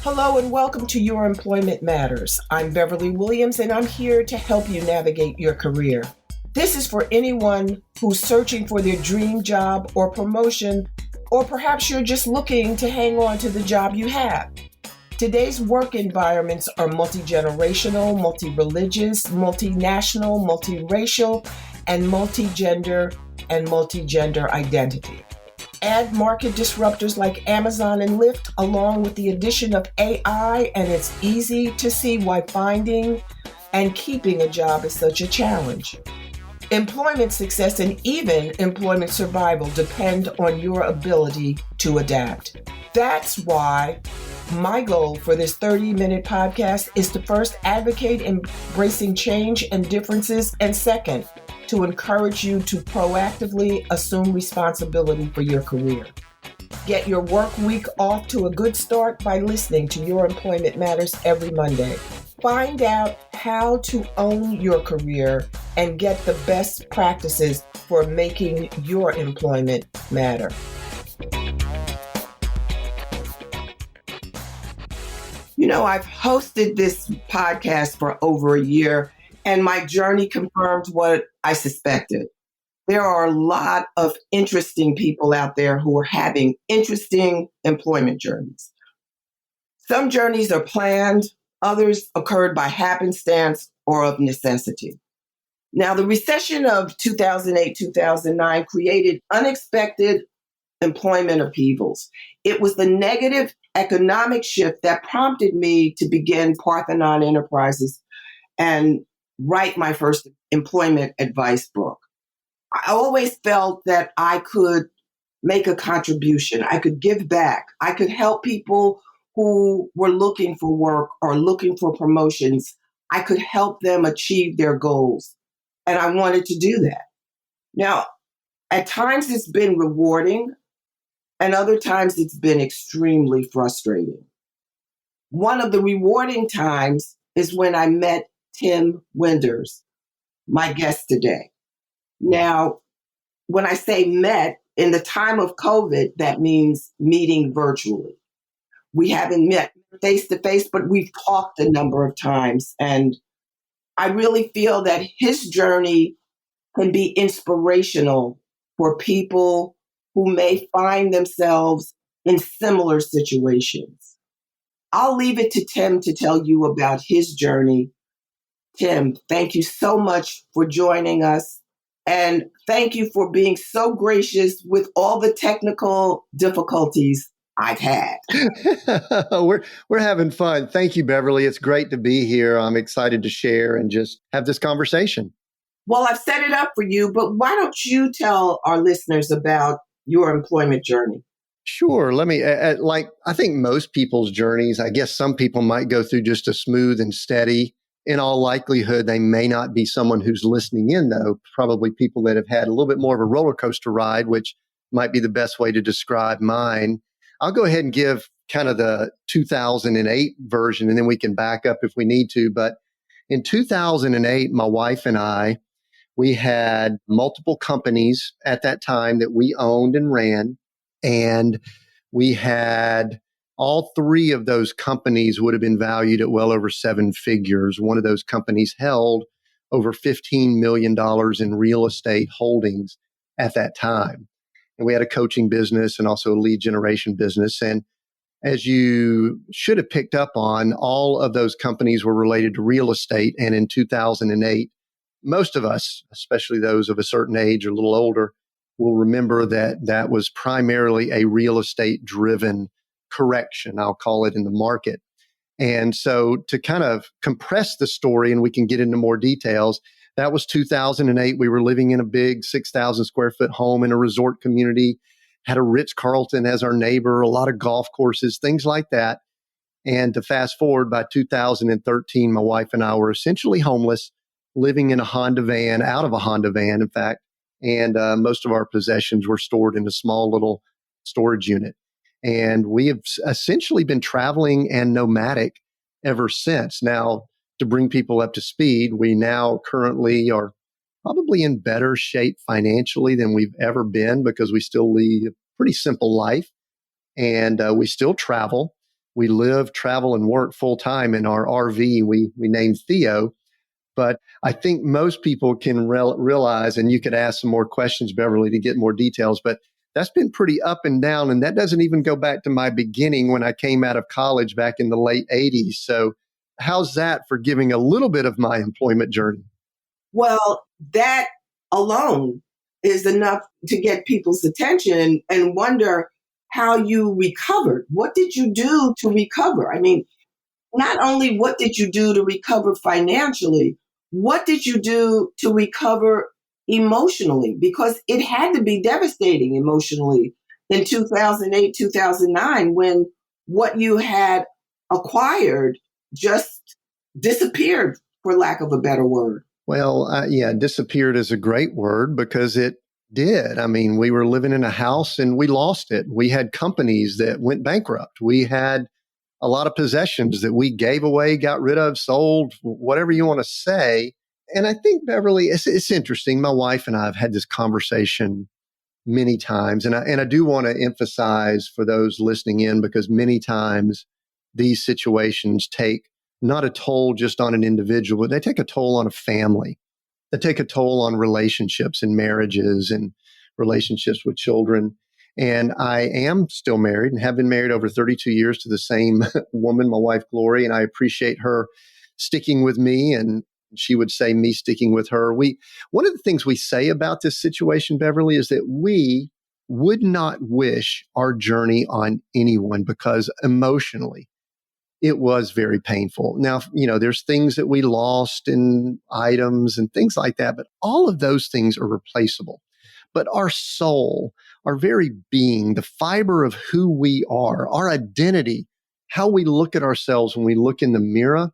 Hello and welcome to Your Employment Matters. I'm Beverly Williams and I'm here to help you navigate your career. This is for anyone who's searching for their dream job or promotion, or perhaps you're just looking to hang on to the job you have. Today's work environments are multi-generational, multi-religious, multinational, multiracial, and multi-gender identity. Add market disruptors like Amazon and Lyft, along with the addition of AI, and it's easy to see why finding and keeping a job is such a challenge. Employment success and even employment survival depend on your ability to adapt. That's why my goal for this 30-minute podcast is to first advocate embracing change and differences, and second, to encourage you to proactively assume responsibility for your career. Get your work week off to a good start by listening to Your Employment Matters every Monday. Find out how to own your career and get the best practices for making your employment matter. You know, I've hosted this podcast for over a year, and my journey confirmed what I suspected. There are a lot of interesting people out there who are having interesting employment journeys. Some journeys are planned, others occurred by happenstance or of necessity. Now, the recession of 2008-2009 created unexpected employment upheavals. It was the negative economic shift that prompted me to begin Parthenon Enterprises and write my first employment advice book. I always felt that I could make a contribution. I could give back. I could help people who were looking for work or looking for promotions. I could help them achieve their goals. And I wanted to do that. Now, at times it's been rewarding, and other times it's been extremely frustrating. One of the rewarding times is when I met Tim Winders, my guest today. Now, when I say met, in the time of COVID, that means meeting virtually. We haven't met face to face, but we've talked a number of times. And I really feel that his journey can be inspirational for people who may find themselves in similar situations. I'll leave it to Tim to tell you about his journey. Tim, thank you so much for joining us. And thank you for being so gracious with all the technical difficulties I've had. We're having fun. Thank you, Beverly. It's great to be here. I'm excited to share and just have this conversation. Well, I've set it up for you, but why don't you tell our listeners about your employment journey? Sure. Let me, I think most people's journeys, I guess some people might go through just a smooth and steady. In all likelihood, they may not be someone who's listening in, though. Probably people that have had a little bit more of a roller coaster ride, which might be the best way to describe mine. I'll go ahead and give kind of the 2008 version, and then we can back up if we need to. But in 2008, my wife and I, we had multiple companies at that time that we owned and ran. And we had all three of those companies would have been valued at well over seven figures. One of those companies held over $15 million in real estate holdings at that time. And we had a coaching business and also a lead generation business. And as you should have picked up on, all of those companies were related to real estate. And in 2008, most of us, especially those of a certain age or a little older, will remember that that was primarily a real estate driven correction, I'll call it, in the market. And so to kind of compress the story, and we can get into more details, that was 2008. We were living in a big 6,000 square foot home in a resort community, had a Ritz-Carlton as our neighbor, a lot of golf courses, things like that. And to fast forward, by 2013, my wife and I were essentially homeless, living in a Honda van, out of a Honda van, in fact. And most of our possessions were stored in a small little storage unit. And we have essentially been traveling and nomadic ever since. Now, to bring people up to speed, we now currently are probably in better shape financially than we've ever been because we still lead a pretty simple life and we still travel. We live, travel, and work full time in our RV we named Theo. But I think most people can realize, and you could ask some more questions, Beverly, to get more details, but that's been pretty up and down. And that doesn't even go back to my beginning when I came out of college back in the late 80s. So how's that for giving a little bit of my employment journey? Well, that alone is enough to get people's attention and wonder how you recovered. What did you do to recover? I mean, not only what did you do to recover financially, what did you do to recover emotionally? Because it had to be devastating emotionally in 2008, 2009, when what you had acquired just disappeared, for lack of a better word. Well, yeah, disappeared is a great word because it did. I mean, we were living in a house and we lost it. We had companies that went bankrupt. We had a lot of possessions that we gave away, got rid of, sold, whatever you want to say. And I think, Beverly, it's interesting. My wife and I have had this conversation many times. And I do want to emphasize for those listening in, because many times these situations take not a toll just on an individual, but they take a toll on a family. They take a toll on relationships and marriages and relationships with children. And I am still married and have been married over 32 years to the same woman, my wife, Glory. And I appreciate her sticking with me, and she would say me sticking with her. One of the things we say about this situation, Beverly, is that we would not wish our journey on anyone because emotionally it was very painful. Now, there's things that we lost in items and things like that, but all of those things are replaceable. But our soul, our very being, the fiber of who we are, our identity, how we look at ourselves when we look in the mirror,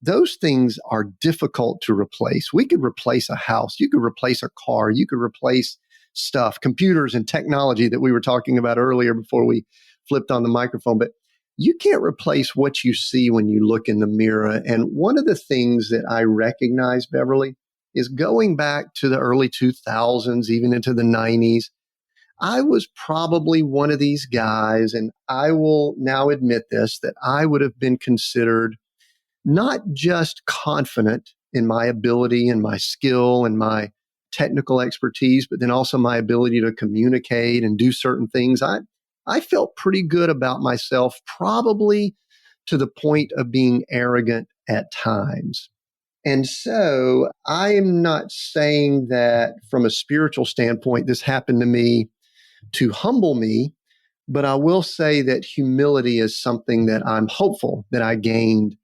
those things are difficult to replace. We could replace a house. You could replace a car. You could replace stuff, computers and technology that we were talking about earlier before we flipped on the microphone. But you can't replace what you see when you look in the mirror. And one of the things that I recognize, Beverly, is going back to the early 2000s, even into the 90s. I was probably one of these guys, and I will now admit this, that I would have been considered not just confident in my ability and my skill and my technical expertise, but then also my ability to communicate and do certain things. I felt pretty good about myself, probably to the point of being arrogant at times. And so I am not saying that from a spiritual standpoint, this happened to me to humble me, but I will say that humility is something that I'm hopeful that I gained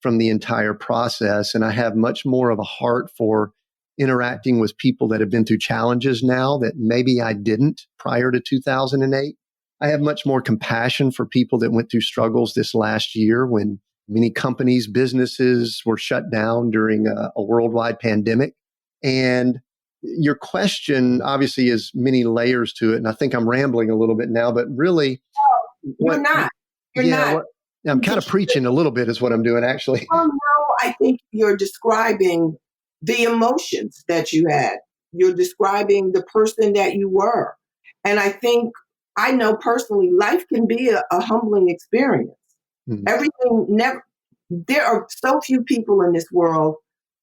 from the entire process. And I have much more of a heart for interacting with people that have been through challenges now that maybe I didn't prior to 2008. I have much more compassion for people that went through struggles this last year when many companies, businesses were shut down during a worldwide pandemic. And your question obviously has many layers to it. And I think I'm rambling a little bit now, but really, You're not. You're not. I'm kind of preaching a little bit is what I'm doing, actually. Oh, no, I think you're describing the emotions that you had. You're describing the person that you were. And I know personally, life can be a humbling experience. Mhm. There are so few people in this world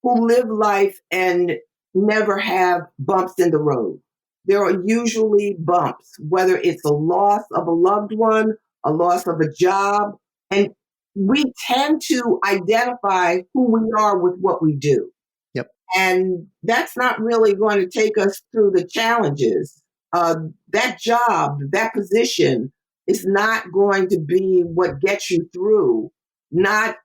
who live life and never have bumps in the road. There are usually bumps, whether it's a loss of a loved one, a loss of a job, and we tend to identify who we are with what we do. Yep. And that's not really going to take us through the challenges. That job, that position is not going to be what gets you through, not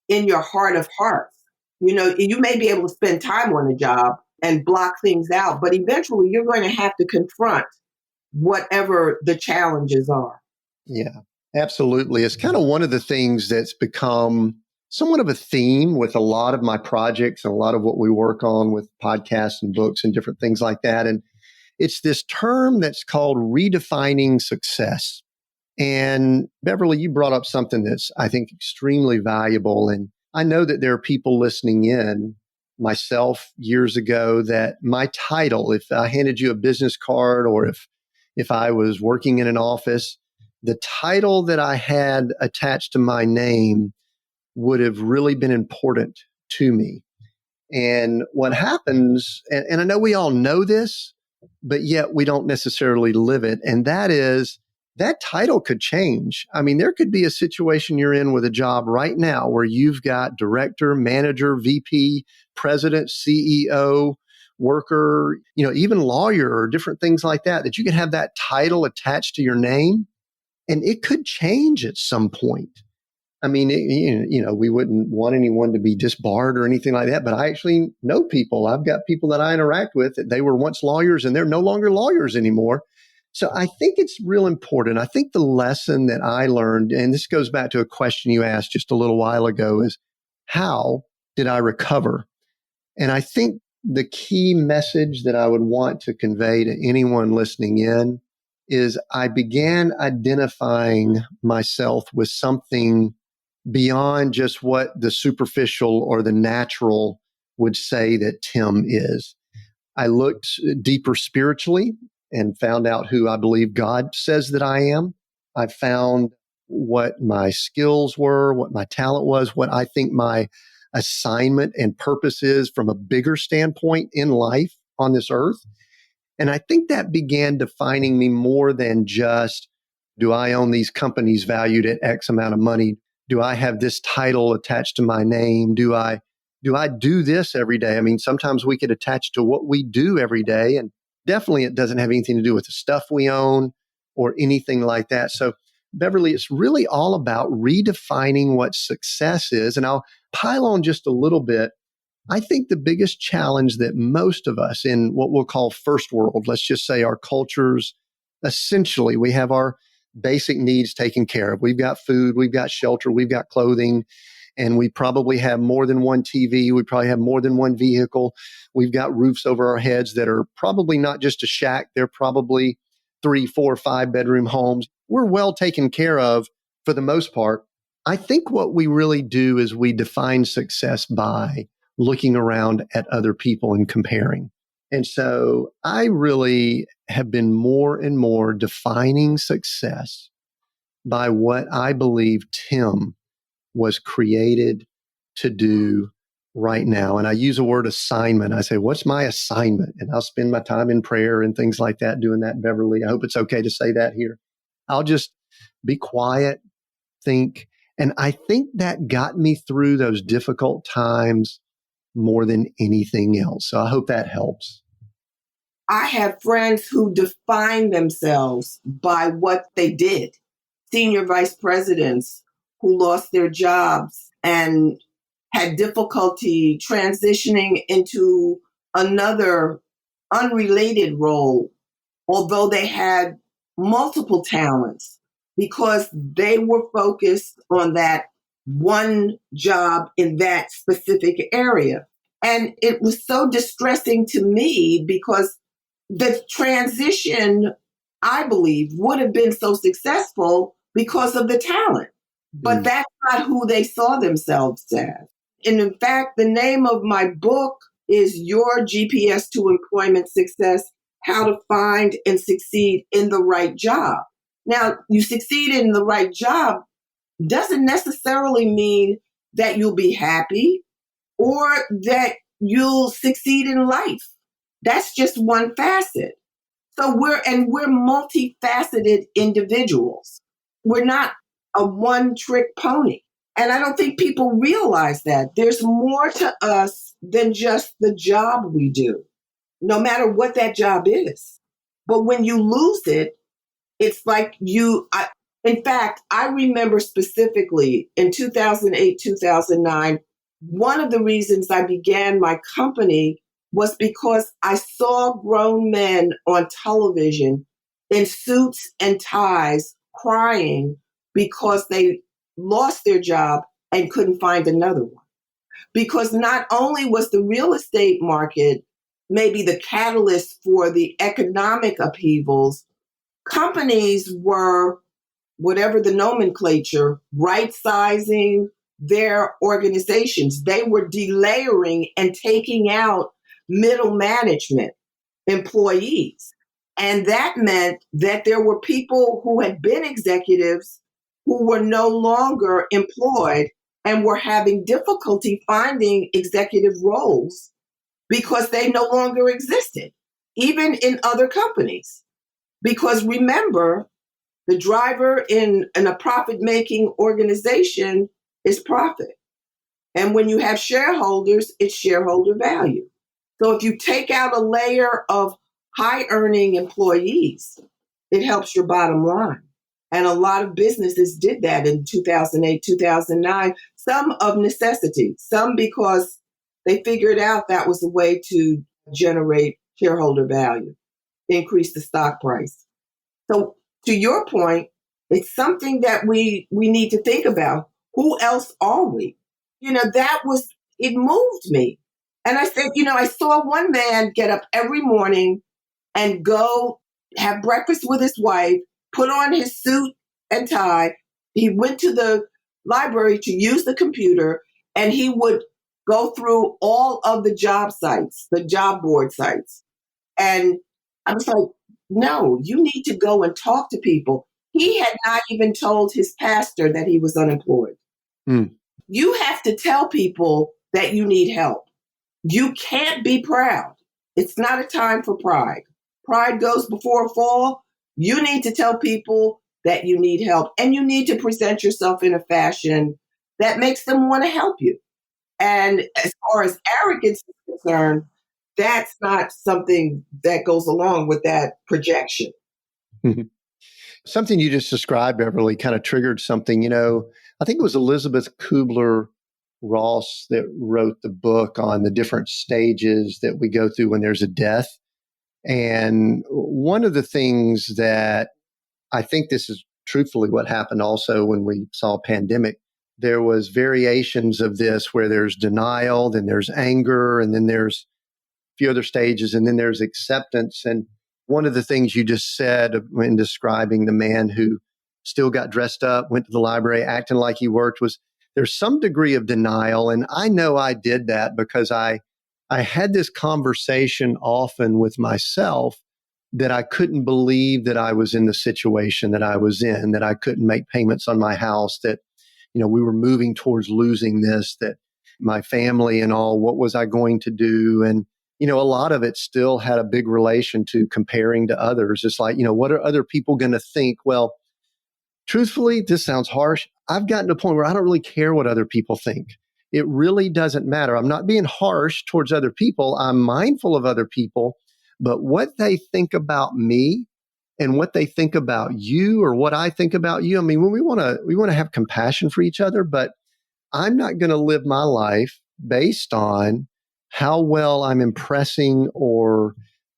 in your heart of hearts. You may be able to spend time on a job and block things out, but eventually you're going to have to confront whatever the challenges are. Yeah, absolutely. It's kind of one of the things that's become somewhat of a theme with a lot of my projects and a lot of what we work on with podcasts and books and different things like that. And it's this term that's called redefining success. And Beverly, you brought up something that's, I think, extremely valuable. And I know that there are people listening in, myself years ago, that my title, if I handed you a business card or if I was working in an office, the title that I had attached to my name would have really been important to me. And what happens, and I know we all know this, but yet we don't necessarily live it. And that is that title could change. I mean, there could be a situation you're in with a job right now where you've got director, manager, VP, president, CEO, worker, even lawyer or different things like that, that you could have that title attached to your name and it could change at some point. I mean, we wouldn't want anyone to be disbarred or anything like that, but I actually know people. I've got people that I interact with that they were once lawyers and they're no longer lawyers anymore. So I think it's real important. I think the lesson that I learned, and this goes back to a question you asked just a little while ago, is how did I recover? And I think the key message that I would want to convey to anyone listening in is I began identifying myself with something beyond just what the superficial or the natural would say that Tim is. I looked deeper spiritually and found out who I believe God says that I am. I found what my skills were, what my talent was, what I think my assignment and purpose is from a bigger standpoint in life on this earth. And I think that began defining me more than just, do I own these companies valued at X amount of money? Do I have this title attached to my name? Do I do this every day? I mean, sometimes we get attached to what we do every day, and definitely it doesn't have anything to do with the stuff we own or anything like that. So, Beverly, it's really all about redefining what success is. And I'll pile on just a little bit. I think the biggest challenge that most of us in what we'll call first world, let's just say our cultures, essentially, we have our basic needs taken care of. We've got food, we've got shelter, we've got clothing, and we probably have more than one TV. We probably have more than one vehicle. We've got roofs over our heads that are probably not just a shack. They're probably 3, 4, 5 bedroom homes. We're well taken care of for the most part. I think what we really do is we define success by looking around at other people and comparing. And so I really have been more and more defining success by what I believe Tim was created to do right now. And I use the word assignment. I say, what's my assignment? And I'll spend my time in prayer and things like that doing that, Beverly. I hope it's okay to say that here. I'll just be quiet, think. And I think that got me through those difficult times more than anything else. So I hope that helps. I have friends who define themselves by what they did. Senior vice presidents who lost their jobs and had difficulty transitioning into another unrelated role, although they had multiple talents, because they were focused on that one job in that specific area. And it was so distressing to me because the transition, I believe, would have been so successful because of the talent. But that's not who they saw themselves as. And in fact, the name of my book is Your GPS to Employment Success: How to Find and Succeed in the Right Job. Now, you succeed in the right job doesn't necessarily mean that you'll be happy or that you'll succeed in life. That's just one facet. So we're multifaceted individuals. We're not a one-trick pony. And I don't think people realize that. There's more to us than just the job we do, no matter what that job is. But when you lose it, it's like in fact, I remember specifically in 2008, 2009, one of the reasons I began my company was because I saw grown men on television in suits and ties crying because they lost their job and couldn't find another one. Because not only was the real estate market maybe the catalyst for the economic upheavals, companies were, whatever the nomenclature, right-sizing their organizations. They were delayering and taking out middle management employees. And that meant that there were people who had been executives who were no longer employed and were having difficulty finding executive roles because they no longer existed, even in other companies. Because remember, the driver in a profit making organization is profit. And when you have shareholders, it's shareholder value. So if you take out a layer of high earning employees, it helps your bottom line. And a lot of businesses did that in 2008, 2009, some of necessity, some because they figured out that was a way to generate shareholder value, increase the stock price. So to your point, it's something that we need to think about. Who else are we? It moved me. And I said, I saw one man get up every morning and go have breakfast with his wife, put on his suit and tie. He went to the library to use the computer, and he would go through all of the job sites, the job board sites. And I was like, no, you need to go and talk to people. He had not even told his pastor that he was unemployed. Mm. You have to tell people that you need help. You can't be proud. It's not a time for pride. Pride goes before a fall. You need to tell people that you need help, and you need to present yourself in a fashion that makes them want to help you. And as far as arrogance is concerned, that's not something that goes along with that projection. Something you just described, Beverly, kind of triggered something. I think it was Elizabeth Kubler-Ross that wrote the book on the different stages that we go through when there's a death. And one of the things that I think this is truthfully what happened also when we saw a pandemic, there was variations of this where there's denial, then there's anger, and then there's a few other stages, and then there's acceptance. And one of the things you just said when describing the man who still got dressed up, went to the library, acting like he worked, was there's some degree of denial. And I know I did that because I had this conversation often with myself that I couldn't believe that I was in the situation that I was in, that I couldn't make payments on my house, that, we were moving towards losing this, that my family and all, what was I going to do? And, a lot of it still had a big relation to comparing to others. It's like, what are other people going to think? Well, truthfully, this sounds harsh. I've gotten to a point where I don't really care what other people think. It really doesn't matter. I'm not being harsh towards other people. I'm mindful of other people, but what they think about me and what they think about you or what I think about you. I mean, when we want to have compassion for each other, but I'm not going to live my life based on how well I'm impressing or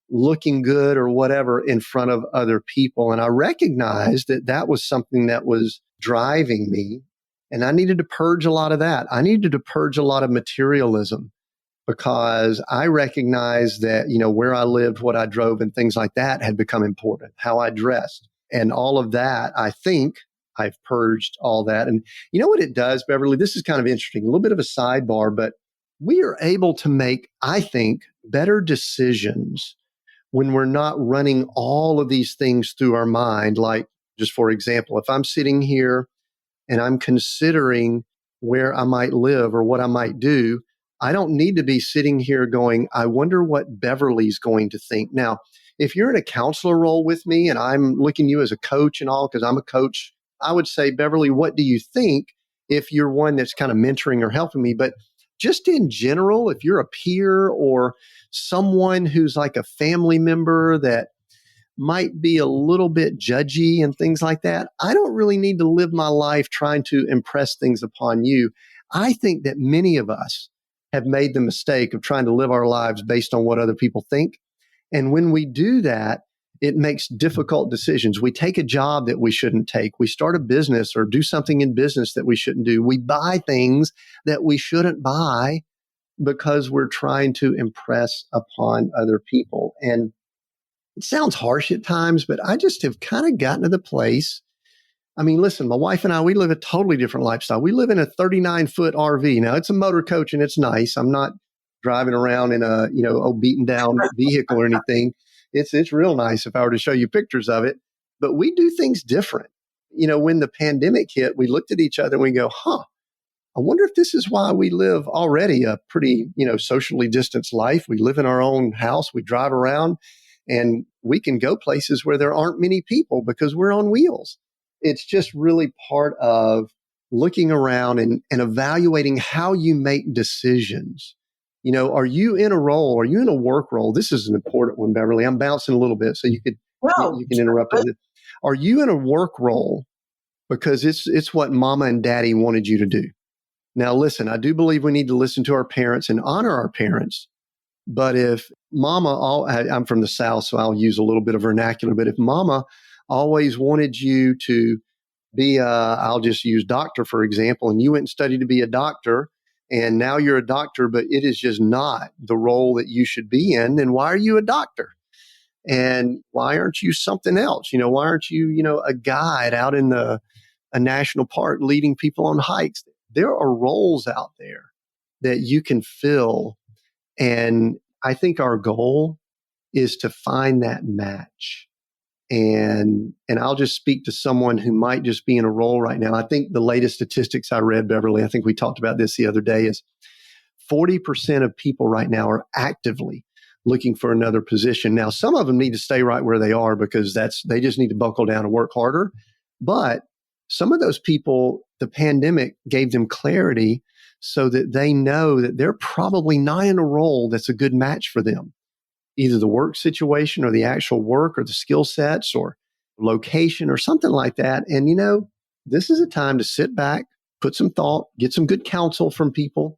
looking good or whatever in front of other people. And I recognized that that was something that was driving me. And I needed to purge a lot of that. I needed to purge a lot of materialism because I recognized that, where I lived, what I drove and things like that had become important, how I dressed and all of that. I think I've purged all that. And you know what it does, Beverly? This is kind of interesting, a little bit of a sidebar, but we are able to make, I think, better decisions when we're not running all of these things through our mind. Like, just for example, if I'm sitting here and I'm considering where I might live or what I might do, I don't need to be sitting here going, I wonder what Beverly's going to think. Now, if you're in a counselor role with me and I'm looking at you as a coach and all, because I'm a coach, I would say, Beverly, what do you think if you're one that's kind of mentoring or helping me? But just in general, if you're a peer or someone who's like a family member that might be a little bit judgy and things like that, I don't really need to live my life trying to impress things upon you. I think that many of us have made the mistake of trying to live our lives based on what other people think. And when we do that, it makes difficult decisions. We take a job that we shouldn't take. We start a business or do something in business that we shouldn't do. We buy things that we shouldn't buy because we're trying to impress upon other people. And it sounds harsh at times, but I just have kind of gotten to the place. I mean, listen, my wife and I, we live a totally different lifestyle. We live in a 39-foot RV. Now, it's a motor coach and it's nice. I'm not driving around in a, old beaten down vehicle or anything. It's real nice if I were to show you pictures of it. But we do things different. When the pandemic hit, we looked at each other and we go, I wonder if this is why we live already a pretty, socially distanced life. We live in our own house. We drive around and we can go places where there aren't many people because we're on wheels. It's just really part of looking around and evaluating how you make decisions. Are you in a role? Are you in a work role? This is an important one, Beverly. I'm bouncing a little bit, so you No, can interrupt on it. Are you in a work role because it's what mama and daddy wanted you to do? Now, listen, I do believe we need to listen to our parents and honor our parents. But if I'm from the South, so I'll use a little bit of vernacular, but if mama always wanted you to be I'll just use doctor, for example, and you went and studied to be a doctor, and now you're a doctor, but it is just not the role that you should be in, then why are you a doctor? And why aren't you something else? Why aren't you, a guide out in a national park leading people on hikes? There are roles out there that you can fill. And I think our goal is to find that match. And I'll just speak to someone who might just be in a role right now. I think the latest statistics I read, Beverly, I think we talked about this the other day, is 40% of people right now are actively looking for another position. Now, some of them need to stay right where they are because they just need to buckle down and work harder. But some of those people, the pandemic gave them clarity so that they know that they're probably not in a role that's a good match for them. Either the work situation or the actual work or the skill sets or location or something like that. And, this is a time to sit back, put some thought, get some good counsel from people,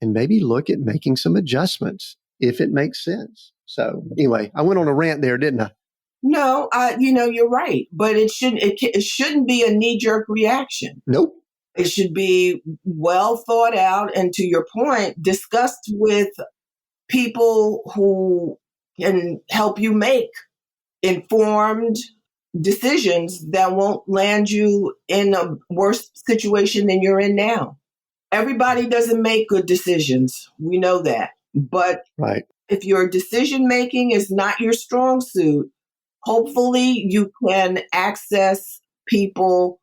and maybe look at making some adjustments if it makes sense. So anyway, I went on a rant there, didn't I? No, you're right, but it shouldn't be a knee-jerk reaction. Nope. It should be well thought out and, to your point, discussed with people who can help you make informed decisions that won't land you in a worse situation than you're in now. Everybody doesn't make good decisions. We know that. But right. If your decision making is not your strong suit, hopefully you can access people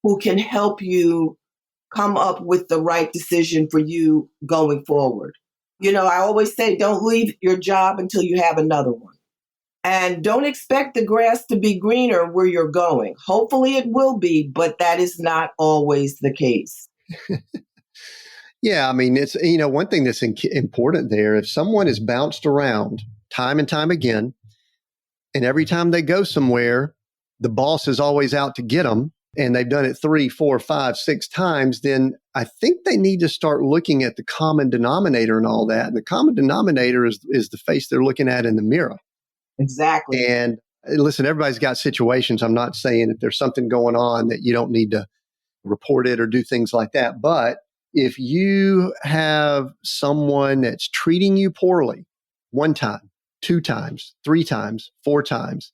who can help you come up with the right decision for you going forward. I always say, don't leave your job until you have another one. And don't expect the grass to be greener where you're going. Hopefully it will be, but that is not always the case. Yeah, I mean, it's, one thing that's important there, if someone is bounced around time and time again, and every time they go somewhere, the boss is always out to get them, and they've done it 3, 4, 5, 6 times, then I think they need to start looking at the common denominator and all that. And the common denominator is the face they're looking at in the mirror. Exactly. And listen, everybody's got situations. I'm not saying if there's something going on that you don't need to report it or do things like that. But if you have someone that's treating you poorly 1 time, 2 times, 3 times, 4 times,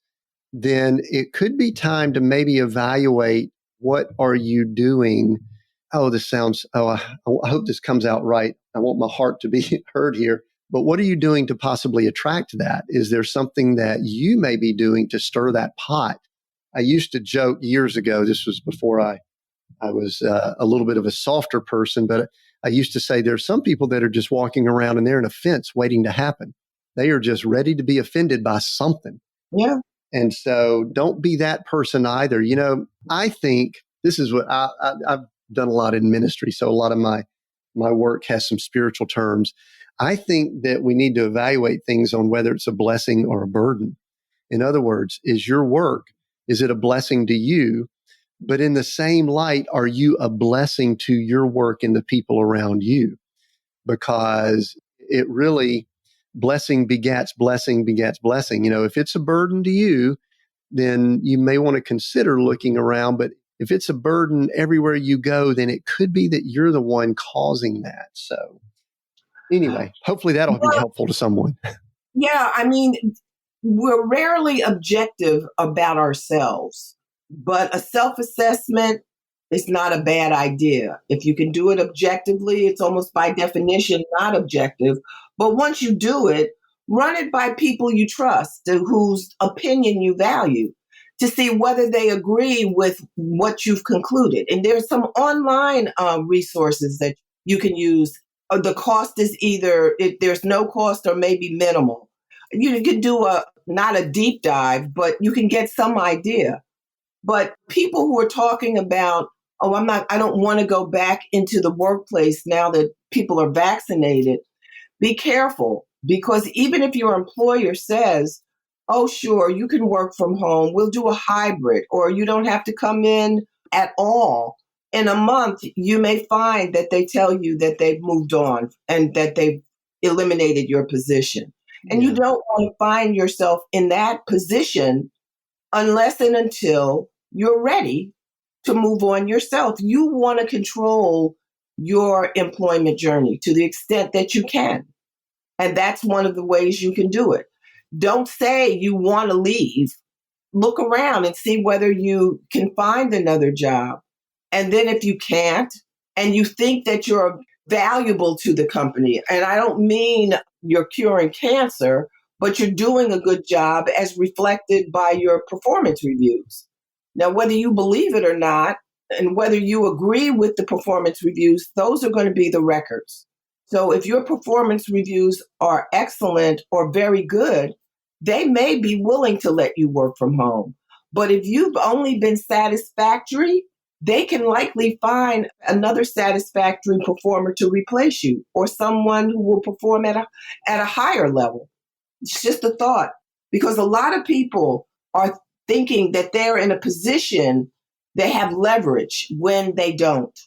then it could be time to maybe evaluate, what are you doing? I hope this comes out right. I want my heart to be heard here. But what are you doing to possibly attract that? Is there something that you may be doing to stir that pot? I used to joke years ago, this was before I was a little bit of a softer person, but I used to say there's some people that are just walking around and they're in a fence waiting to happen. They are just ready to be offended by something. Yeah. And so don't be that person either. I think this is what I've done a lot in ministry. So a lot of my work has some spiritual terms. I think that we need to evaluate things on whether it's a blessing or a burden. In other words, is your work, is it a blessing to you? But in the same light, are you a blessing to your work and the people around you? Because it really, blessing begets blessing begets blessing. If it's a burden to you, then you may want to consider looking around. But if it's a burden everywhere you go, then it could be that you're the one causing that. So anyway, hopefully that'll be helpful to someone. Yeah, I mean, we're rarely objective about ourselves, but a self-assessment is not a bad idea. If you can do it objectively, it's almost by definition not objective. But once you do it, Run it by people you trust, whose opinion you value, to see whether they agree with what you've concluded. And there's some online resources that you can use. The cost is either there's no cost or maybe minimal. You can do a not a deep dive, but you can get some idea. But people who are talking about, oh, I don't want to go back into the workplace now that people are vaccinated, be careful, because even if your employer says, oh, sure, you can work from home, we'll do a hybrid, or you don't have to come in at all. In a month, you may find that they tell you that they've moved on and that they've eliminated your position. And you Yeah. don't want to find yourself in that position unless and until you're ready to move on yourself. You want to control your employment journey to the extent that you can. And that's one of the ways you can do it. Don't say you want to leave. Look around and see whether you can find another job. And then if you can't, and you think that you're valuable to the company, and I don't mean you're curing cancer, but you're doing a good job as reflected by your performance reviews. Now, whether you believe it or not, and whether you agree with the performance reviews, those are going to be the records. So if your performance reviews are excellent or very good, they may be willing to let you work from home. But if you've only been satisfactory, they can likely find another satisfactory performer to replace you, or someone who will perform at a higher level. It's just a thought, because a lot of people are thinking that they're in a position, they have leverage when they don't.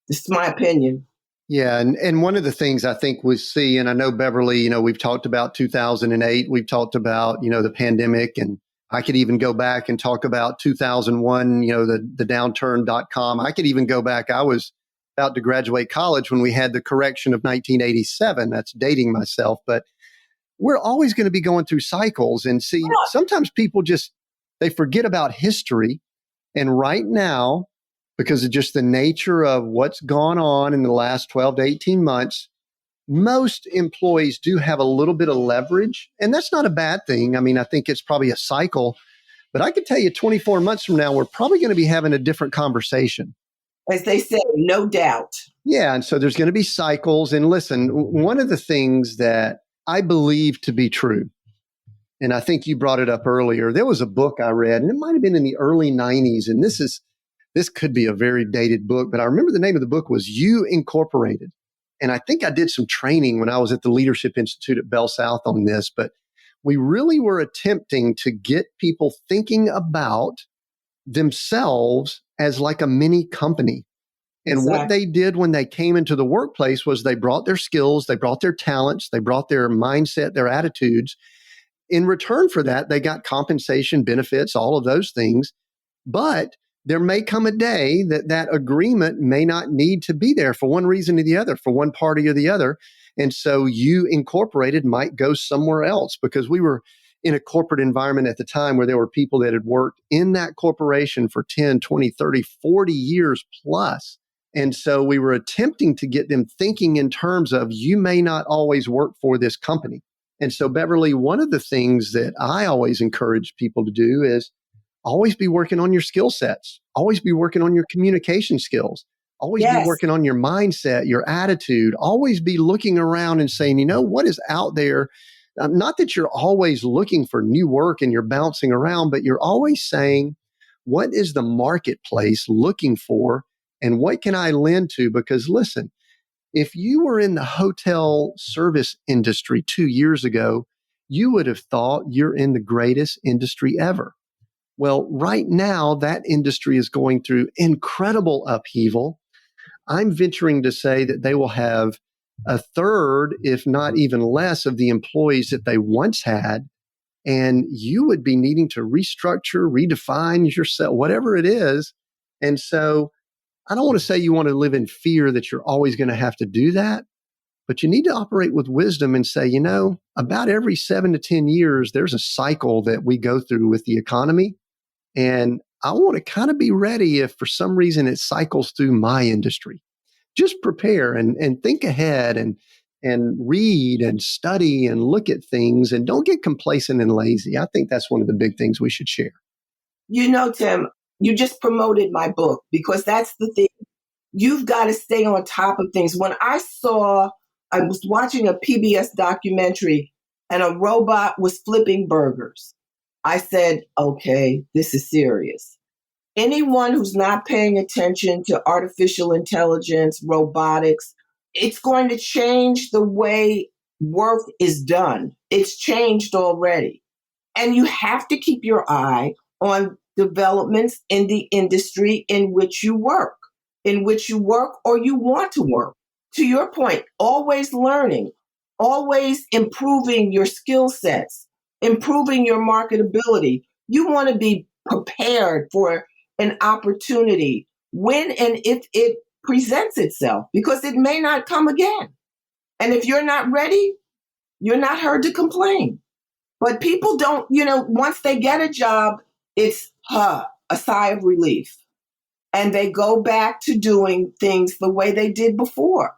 This is my opinion. Yeah. And one of the things I think we see, and I know Beverly, we've talked about 2008, we've talked about, the pandemic, and I could even go back and talk about 2001, the downturn.com. I could even go back. I was about to graduate college when we had the correction of 1987. That's dating myself, but we're always going to be going through cycles. And see, sometimes people they forget about history. And right now, because of just the nature of what's gone on in the last 12 to 18 months, most employees do have a little bit of leverage. And that's not a bad thing. I mean, I think it's probably a cycle. But I can tell you 24 months from now, we're probably going to be having a different conversation. As they say, no doubt. Yeah. And so there's going to be cycles. And listen, one of the things that I believe to be true, and I think you brought it up earlier, there was a book I read, and it might have been in the early 90s. And this could be a very dated book, but I remember the name of the book was You Incorporated. And I think I did some training when I was at the Leadership Institute at Bell South on this, but we really were attempting to get people thinking about themselves as like a mini company. And Exactly. what they did when they came into the workplace was they brought their skills, they brought their talents, they brought their mindset, their attitudes. In return for that, they got compensation, benefits, all of those things. But there may come a day that agreement may not need to be there for one reason or the other, for one party or the other. And so You Incorporated might go somewhere else, because we were in a corporate environment at the time where there were people that had worked in that corporation for 10, 20, 30, 40 years plus. And so we were attempting to get them thinking in terms of, you may not always work for this company. And so, Beverly, one of the things that I always encourage people to do is always be working on your skill sets, always be working on your communication skills, always be working on your mindset, your attitude, always be looking around and saying, what is out there? Not that you're always looking for new work and you're bouncing around, but you're always saying, what is the marketplace looking for and what can I lend to? Because listen, if you were in the hotel service industry 2 years ago, you would have thought you're in the greatest industry ever. Well, right now, that industry is going through incredible upheaval. I'm venturing to say that they will have a third, if not even less, of the employees that they once had. And you would be needing to restructure, redefine yourself, whatever it is. And so I don't want to say you want to live in fear that you're always going to have to do that, but you need to operate with wisdom and say, about every 7 to 10 years, there's a cycle that we go through with the economy. And I want to kind of be ready if for some reason it cycles through my industry. Just prepare and think ahead and and read and study and look at things and don't get complacent and lazy. I think that's one of the big things we should share. Tim, you just promoted my book because that's the thing. You've got to stay on top of things. I was watching a PBS documentary and a robot was flipping burgers. I said, okay, this is serious. Anyone who's not paying attention to artificial intelligence, robotics, it's going to change the way work is done. It's changed already. And you have to keep your eye on developments in the industry in which you work or you want to work. To your point, always learning, always improving your skill sets, improving your marketability. You want to be prepared for an opportunity when and if it presents itself, because it may not come again. And if you're not ready, you're not heard to complain. But people don't, once they get a job, it's a sigh of relief. And they go back to doing things the way they did before.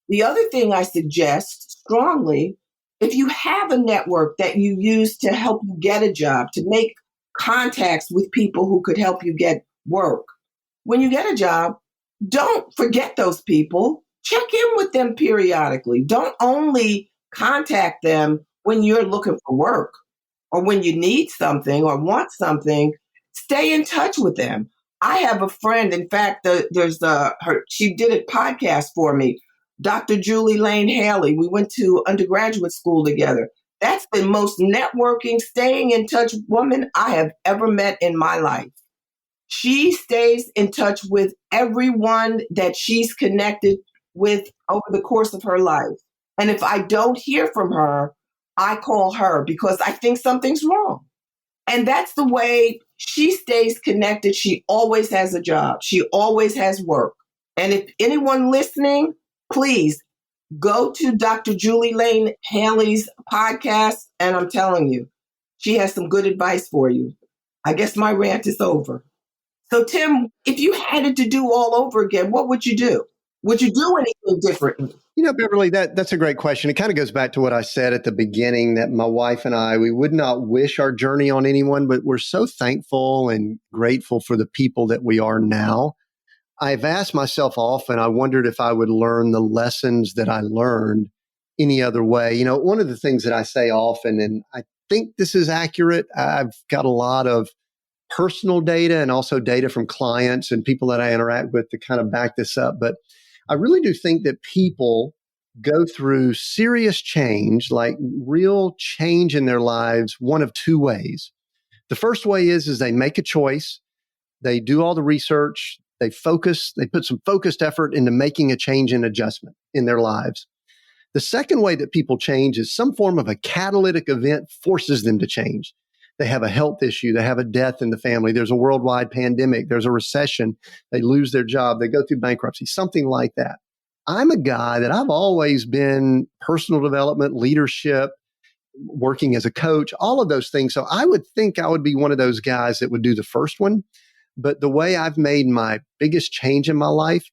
The other thing I suggest strongly, if you have a network that you use to help you get a job, to make contacts with people who could help you get work, when you get a job, don't forget those people. Check in with them periodically. Don't only contact them when you're looking for work or when you need something or want something. Stay in touch with them. I have a friend, in fact, she did a podcast for me, Dr. Julie Lane Haley. We went to undergraduate school together. That's the most networking, staying in touch woman I have ever met in my life. She stays in touch with everyone that she's connected with over the course of her life. And if I don't hear from her, I call her because I think something's wrong. And that's the way she stays connected. She always has a job. She always has work. And if anyone listening, please go to Dr. Julie Lane Haley's podcast. And I'm telling you, she has some good advice for you. I guess my rant is over. So, Tim, if you had it to do all over again, what would you do? Would you do anything differently? Beverly, that's a great question. It kind of goes back to what I said at the beginning, that my wife and I, we would not wish our journey on anyone, but we're so thankful and grateful for the people that we are now. I've asked myself often, I wondered if I would learn the lessons that I learned any other way. One of the things that I say often, and I think this is accurate, I've got a lot of personal data and also data from clients and people that I interact with to kind of back this up. But I really do think that people go through serious change, like real change in their lives, one of two ways. The first way is they make a choice, they do all the research, they focus, they put some focused effort into making a change and adjustment in their lives. The second way that people change is some form of a catalytic event forces them to change. They have a health issue, they have a death in the family, there's a worldwide pandemic, there's a recession, they lose their job, they go through bankruptcy, something like that. I'm a guy that I've always been personal development, leadership, working as a coach, all of those things. So I would think I would be one of those guys that would do the first one. But the way I've made my biggest change in my life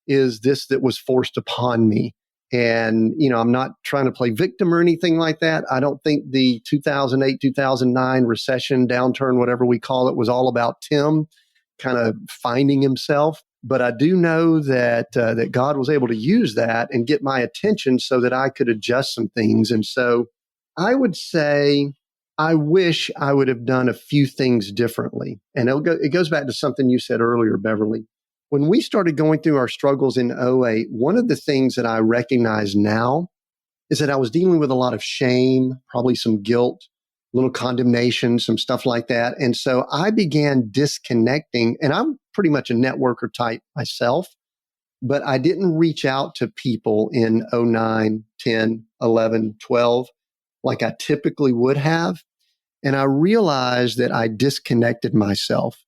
is this that was forced upon me. And, I'm not trying to play victim or anything like that. I don't think the 2008, 2009 recession, downturn, whatever we call it, was all about Tim kind of finding himself. But I do know that that God was able to use that and get my attention so that I could adjust some things. And so I would say I wish I would have done a few things differently. And it goes back to something you said earlier, Beverly. When we started going through our struggles in '08, one of the things that I recognize now is that I was dealing with a lot of shame, probably some guilt, a little condemnation, some stuff like that. And so I began disconnecting, and I'm pretty much a networker type myself, but I didn't reach out to people in '09, 10, 11, 12 like I typically would have. And I realized that I disconnected myself.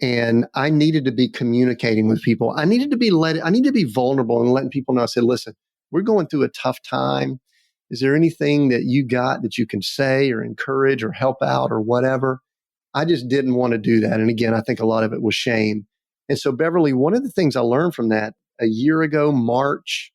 And I needed to be communicating with people. I needed to be vulnerable and letting people know. I said, listen, we're going through a tough time. Is there anything that you got that you can say or encourage or help out or whatever? I just didn't want to do that. And again, I think a lot of it was shame. And so, Beverly, one of the things I learned from that a year ago, March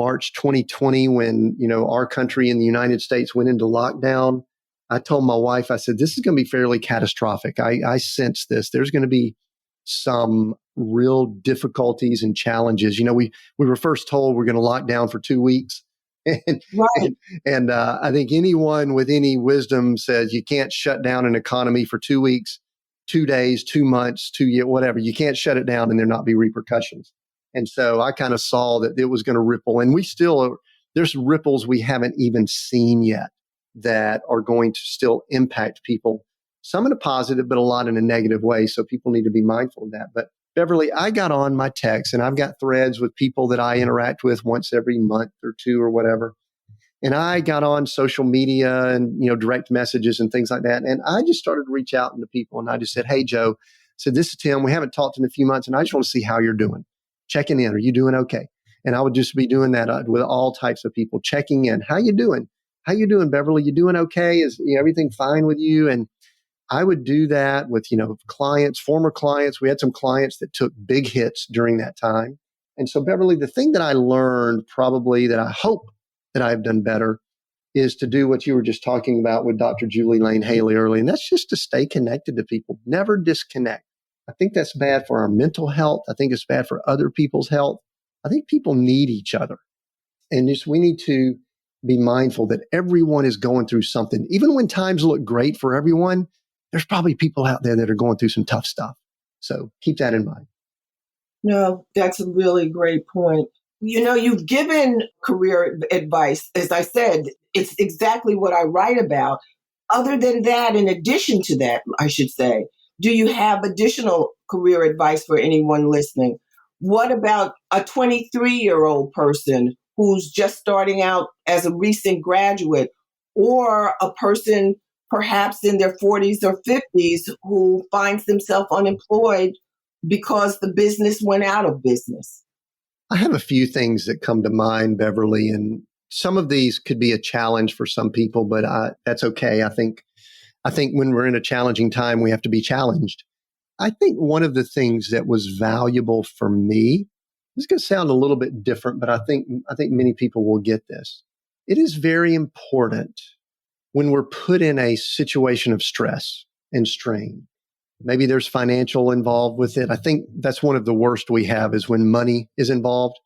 March 2020, when, our country in the United States went into lockdown, I told my wife, I said, this is going to be fairly catastrophic. I sense this. There's going to be some real difficulties and challenges. We were first told we're going to lock down for 2 weeks. And, Right. I think anyone with any wisdom says you can't shut down an economy for 2 weeks, 2 days, 2 months, 2 years, whatever. You can't shut it down and there not be repercussions. And so I kind of saw that it was going to ripple. And there's ripples we haven't even seen yet that are going to still impact people, some in a positive, but a lot in a negative way. So people need to be mindful of that. But Beverly, I got on my text and I've got threads with people that I interact with once every month or two or whatever. And I got on social media and, direct messages and things like that. And I just started to reach out to people and I just said, hey, Joe, I said, this is Tim. We haven't talked in a few months and I just want to see how you're doing. Checking in. Are you doing okay? And I would just be doing that with all types of people, checking in. How you doing? How you doing, Beverly? You doing okay? Is everything fine with you? And I would do that with, clients, former clients. We had some clients that took big hits during that time. And so, Beverly, the thing that I learned probably that I hope that I've done better is to do what you were just talking about with Dr. Julie Lane Haley early. And that's just to stay connected to people, never disconnect. I think that's bad for our mental health. I think it's bad for other people's health. I think people need each other. And we need to be mindful that everyone is going through something. Even when times look great for everyone, there's probably people out there that are going through some tough stuff. So keep that in mind. No, that's a really great point. You've given career advice. As I said, it's exactly what I write about. Other than that, in addition to that, I should say, do you have additional career advice for anyone listening? What about a 23-year-old person who's just starting out as a recent graduate, or a person perhaps in their 40s or 50s who finds themselves unemployed because the business went out of business? I have a few things that come to mind, Beverly, and some of these could be a challenge for some people, but that's okay. I think when we're in a challenging time, we have to be challenged. I think one of the things that was valuable for me, this is going to sound a little bit different, but I think many people will get this. It is very important when we're put in a situation of stress and strain. Maybe there's financial involved with it. I think that's one of the worst we have is when money is involved.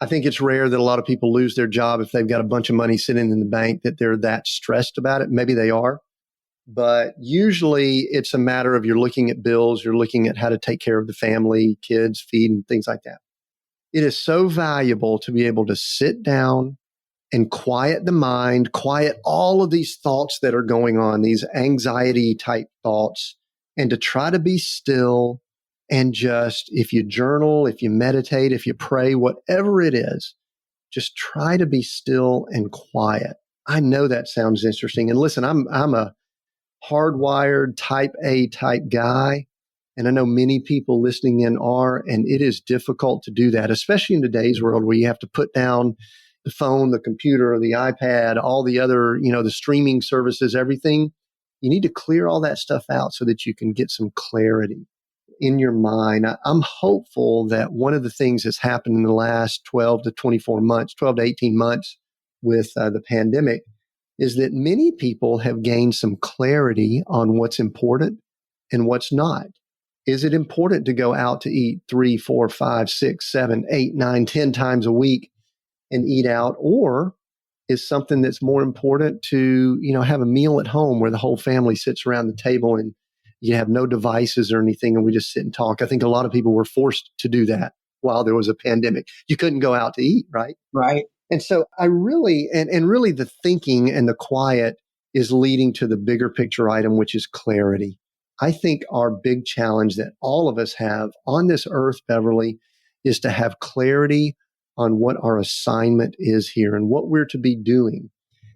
I think it's rare that a lot of people lose their job if they've got a bunch of money sitting in the bank that they're that stressed about it. Maybe they are. But usually it's a matter of you're looking at bills, you're looking at how to take care of the family, kids, feed, and things like that. It is so valuable to be able to sit down and quiet the mind, quiet all of these thoughts that are going on, these anxiety type thoughts, and to try to be still and just, if you journal, if you meditate, if you pray, whatever it is, just try to be still and quiet. I know that sounds interesting. And listen, I'm a hardwired type A type guy. And I know many people listening in are, and it is difficult to do that, especially in today's world where you have to put down the phone, the computer, or the iPad, all the other, the streaming services, everything. You need to clear all that stuff out so that you can get some clarity in your mind. I'm hopeful that one of the things that's happened in the last 12 to 24 months, 12 to 18 months with the pandemic is that many people have gained some clarity on what's important and what's not. Is it important to go out to eat 3, 4, 5, 6, 7, 8, 9, 10 times a week and eat out? Or is something that's more important to, have a meal at home where the whole family sits around the table and you have no devices or anything and we just sit and talk? I think a lot of people were forced to do that while there was a pandemic. You couldn't go out to eat, right? Right. And so I really, and really the thinking and the quiet is leading to the bigger picture item, which is clarity. I think our big challenge that all of us have on this earth, Beverly, is to have clarity on what our assignment is here and what we're to be doing.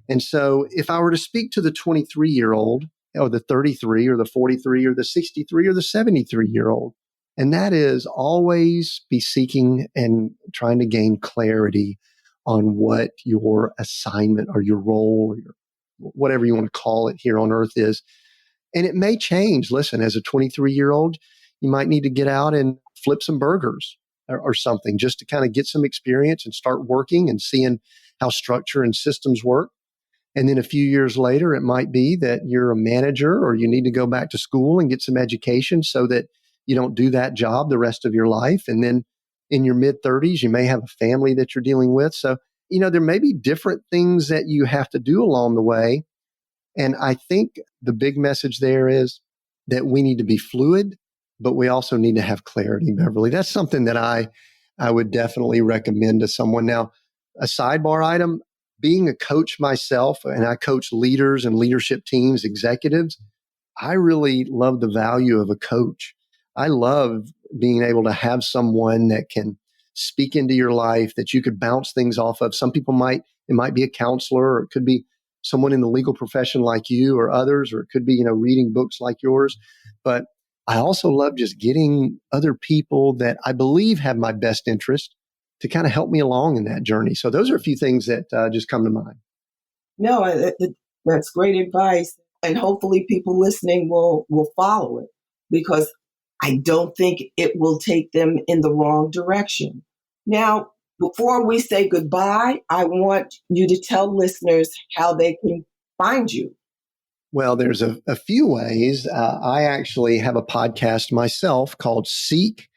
And so if I were to speak to the 23-year-old or the 33 or the 43 or the 63 or the 73-year-old, and that is always be seeking and trying to gain clarity on what your assignment or your role or your, whatever you want to call it here on earth is. And it may change. Listen, as a 23-year-old, you might need to get out and flip some burgers. or something, just to kind of get some experience and start working and seeing how structure and systems work. And then a few years later, it might be that you're a manager or you need to go back to school and get some education so that you don't do that job the rest of your life. And then in your mid 30s, you may have a family that you're dealing with. So, there may be different things that you have to do along the way. And I think the big message there is that we need to be fluid, but we also need to have clarity, Beverly. That's something that I would definitely recommend to someone. Now, a sidebar item, being a coach myself, and I coach leaders and leadership teams, executives, I really love the value of a coach. I love being able to have someone that can speak into your life, that you could bounce things off of. Some people it might be a counselor, or it could be someone in the legal profession like you or others, or it could be, reading books like yours. But I also love just getting other people that I believe have my best interest to kind of help me along in that journey. So those are a few things that just come to mind. No, that's great advice. And hopefully people listening will follow it, because I don't think it will take them in the wrong direction. Now, before we say goodbye, I want you to tell listeners how they can find you. Well, there's a few ways. I actually have a podcast myself called Seek,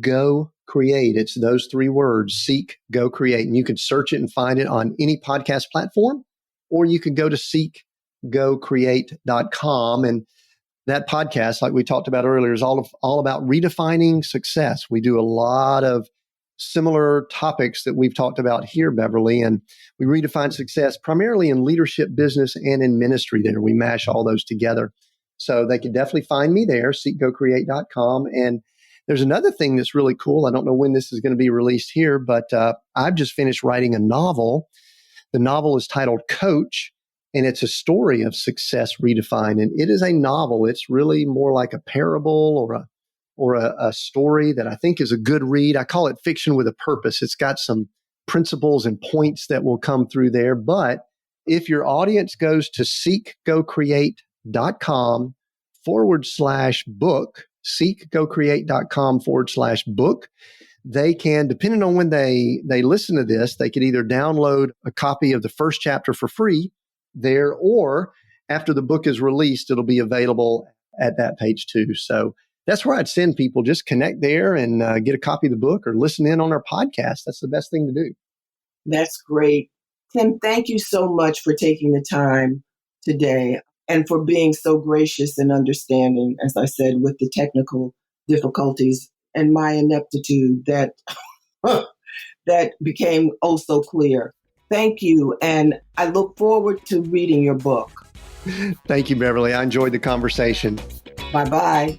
Go, Create. It's those three words, Seek, Go, Create. And you can search it and find it on any podcast platform, or you could go to seekgocreate.com. And that podcast, like we talked about earlier, is all about redefining success. We do a lot of similar topics that we've talked about here, Beverly, and we redefine success primarily in leadership, business, and in ministry there. We mash all those together. So they can definitely find me there, seekgocreate.com. And there's another thing that's really cool. I don't know when this is going to be released here, but I've just finished writing a novel. The novel is titled Coach, and it's a story of success redefined. And it is a novel. It's really more like a parable or a story that I think is a good read. I call it fiction with a purpose. It's got some principles and points that will come through there. But if your audience goes to seekgocreate.com/book, seekgocreate.com/book, they can, depending on when they listen to this, they could either download a copy of the first chapter for free there, or after the book is released, it'll be available at that page too. So that's where I'd send people. Just connect there and get a copy of the book or listen in on our podcast. That's the best thing to do. That's great. Tim, thank you so much for taking the time today and for being so gracious and understanding, as I said, with the technical difficulties and my ineptitude that became oh so clear. Thank you. And I look forward to reading your book. Thank you, Beverly. I enjoyed the conversation. Bye-bye.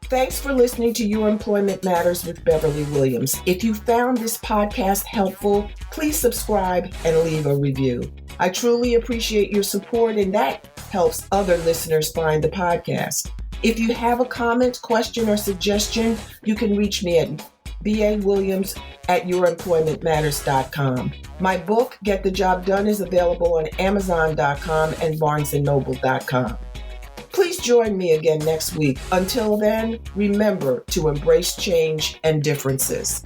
Thanks for listening to Your Employment Matters with Beverly Williams. If you found this podcast helpful, please subscribe and leave a review. I truly appreciate your support, and that helps other listeners find the podcast. If you have a comment, question, or suggestion, you can reach me at baWilliams@youremploymentmatters.com. My book, Get the Job Done, is available on Amazon.com and BarnesandNoble.com. Please join me again next week. Until then, remember to embrace change and differences.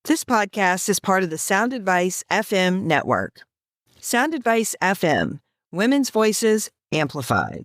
This podcast is part of the Sound Advice FM network. Sound Advice FM, women's voices amplified.